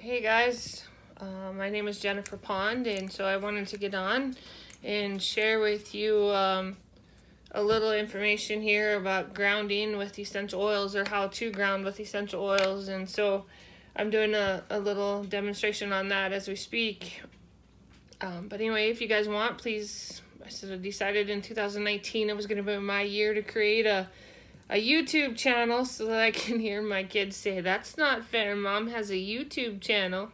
Hey guys, my name is Jennifer Pond, and so I wanted to get on and share with you a little information here about grounding with essential oils, or how to ground with essential oils. And so I'm doing a little demonstration on that as we speak. But anyway, if you guys want, please, I decided in 2019 it was going to be my year to create a YouTube channel so that I can hear my kids say, "That's not fair, Mom has a YouTube channel."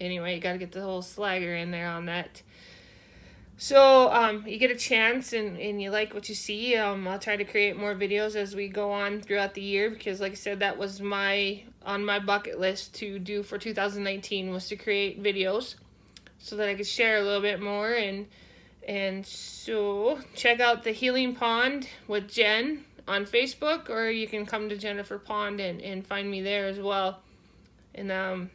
Anyway, you got to get the whole slagger in there on that. So, you get a chance and you like what you see, I'll try to create more videos as we go on throughout the year, because like I said, that was on my bucket list to do for 2019, was to create videos so that I could share a little bit more. And so check out the Healing Pond with Jen on Facebook, or you can come to Jennifer Pond and find me there as well. And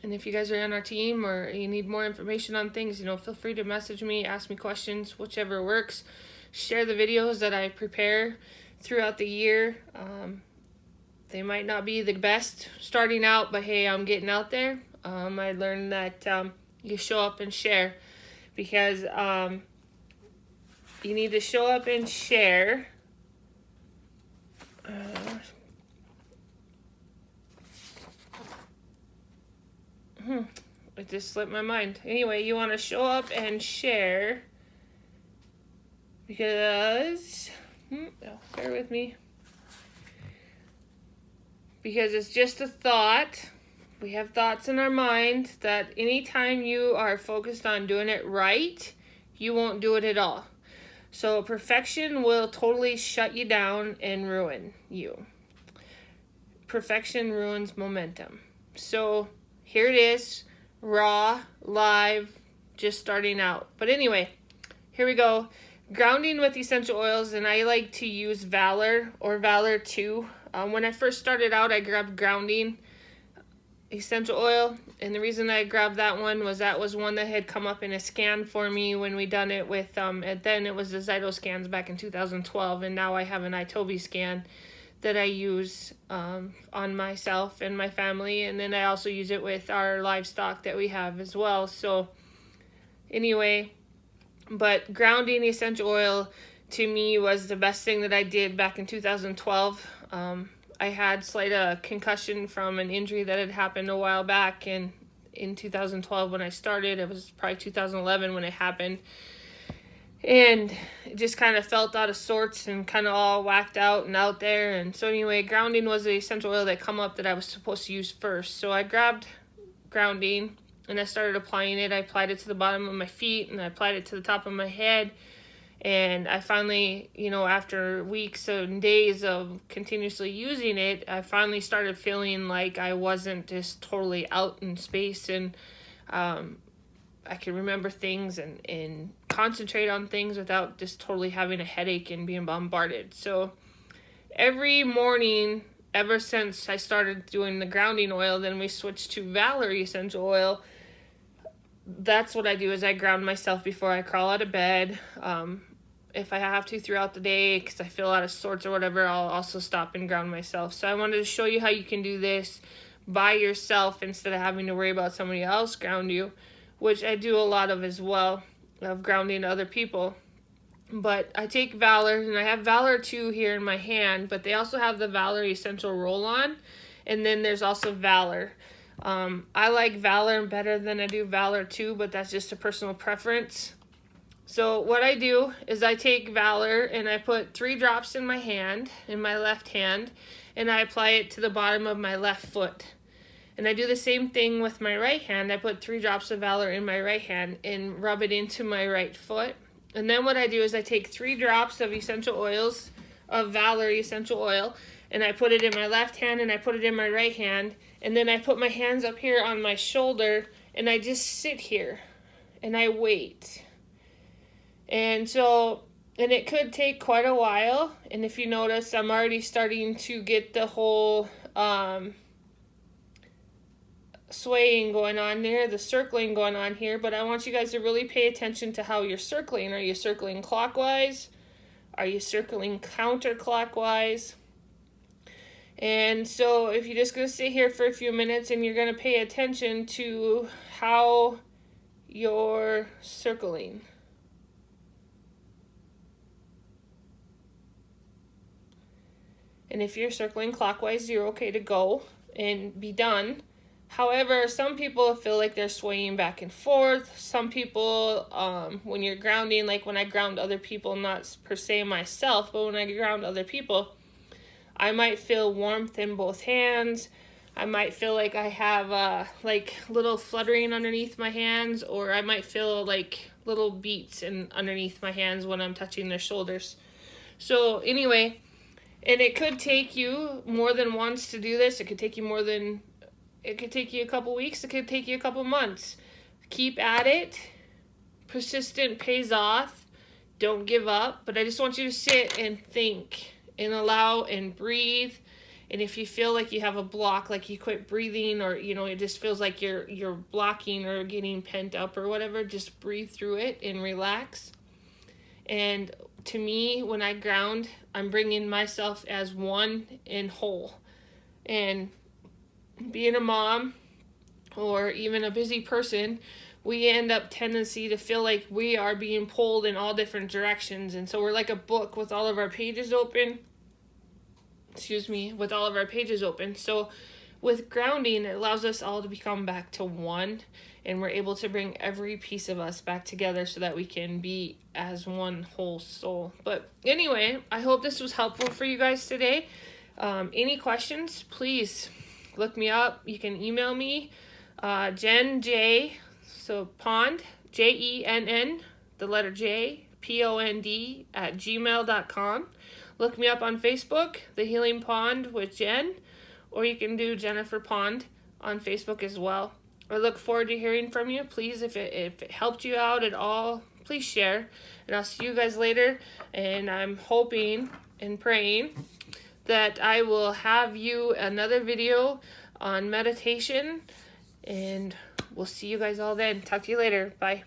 if you guys are on our team or you need more information on things, feel free to message me, ask me questions, whichever works. Share the videos that I prepare throughout the year. They might not be the best starting out, but hey, I'm getting out there. I learned that you show up and share, because you need to show up and share. It just slipped my mind. Anyway, you want to show up and share, because bear with me, because it's just a thought. We have thoughts in our mind that anytime you are focused on doing it right, you won't do it at all. So perfection will totally shut you down and ruin you. Perfection ruins momentum. So here it is, raw, live, just starting out. But anyway, here we go. Grounding with essential oils, and I like to use Valor or Valor 2. When I first started out, I grabbed grounding essential oil, and the reason I grabbed that was one that had come up in a scan for me when we done it with and then it was the Zyto scans back in 2012, and now I have an iTobi scan that I use on myself and my family, and then I also use it with our livestock that we have as well. So anyway, but grounding essential oil to me was the best thing that I did back in 2012. I had slight concussion from an injury that had happened a while back, and in 2012 when I started, it was probably 2011 when it happened, and it just kind of felt out of sorts and kind of all whacked out and out there. And so anyway, grounding was the essential oil that come up that I was supposed to use first. So I grabbed grounding and I started applying it. I applied it to the bottom of my feet, and I applied it to the top of my head. And I finally, after weeks and days of continuously using it, I finally started feeling like I wasn't just totally out in space, and I could remember things and concentrate on things without just totally having a headache and being bombarded. So every morning, ever since I started doing the grounding oil, then we switched to Valor essential oil. That's what I do, is I ground myself before I crawl out of bed. If I have to throughout the day, because I feel out of sorts or whatever, I'll also stop and ground myself. So I wanted to show you how you can do this by yourself instead of having to worry about somebody else ground you, which I do a lot of as well, of grounding other people. But I take Valor, and I have Valor 2 here in my hand, but they also have the Valor Essential Roll-On, and then there's also Valor. I like Valor better than I do Valor 2, but that's just a personal preference. So what I do is I take Valor and I put 3 drops in my hand, in my left hand, and I apply it to the bottom of my left foot. And I do the same thing with my right hand. I put 3 drops of Valor in my right hand and rub it into my right foot. And then what I do is I take 3 drops of essential oils, of Valor essential oil, and I put it in my left hand and I put it in my right hand. And then I put my hands up here on my shoulder and I just sit here and I wait. And it could take quite a while. And if you notice, I'm already starting to get the whole swaying going on there, the circling going on here. But I want you guys to really pay attention to how you're circling. Are you circling clockwise? Are you circling counterclockwise? And so if you're just going to sit here for a few minutes and you're going to pay attention to how you're circling. And if you're circling clockwise, you're okay to go and be done. However, some people feel like they're swaying back and forth. Some people, when you're grounding, like when I ground other people, not per se myself, but when I ground other people, I might feel warmth in both hands. I might feel like I have like little fluttering underneath my hands, or I might feel like little beats underneath my hands when I'm touching their shoulders. So anyway, and it could take you more than once to do this. It could take you a couple weeks. It could take you a couple months. Keep at it. Persistent pays off. Don't give up. But I just want you to sit and think and allow and breathe. And if you feel like you have a block, like you quit breathing, or it just feels like you're blocking or getting pent up or whatever, just breathe through it and relax. And to me, when I ground, I'm bringing myself as one and whole. And being a mom or even a busy person, we end up tendency to feel like we are being pulled in all different directions. And so we're like a book with all of our pages open. With all of our pages open. So with grounding, it allows us all to become back to one, and we're able to bring every piece of us back together so that we can be as one whole soul. But anyway, I hope this was helpful for you guys today. Any questions, please look me up. You can email me, Jen J, so Pond, JENN, the letter J, POND @gmail.com. Look me up on Facebook, The Healing Pond with Jen, or you can do Jennifer Pond on Facebook as well. I look forward to hearing from you. Please, if it helped you out at all, please share. And I'll see you guys later. And I'm hoping and praying that I will have you another video on meditation. And we'll see you guys all then. Talk to you later. Bye.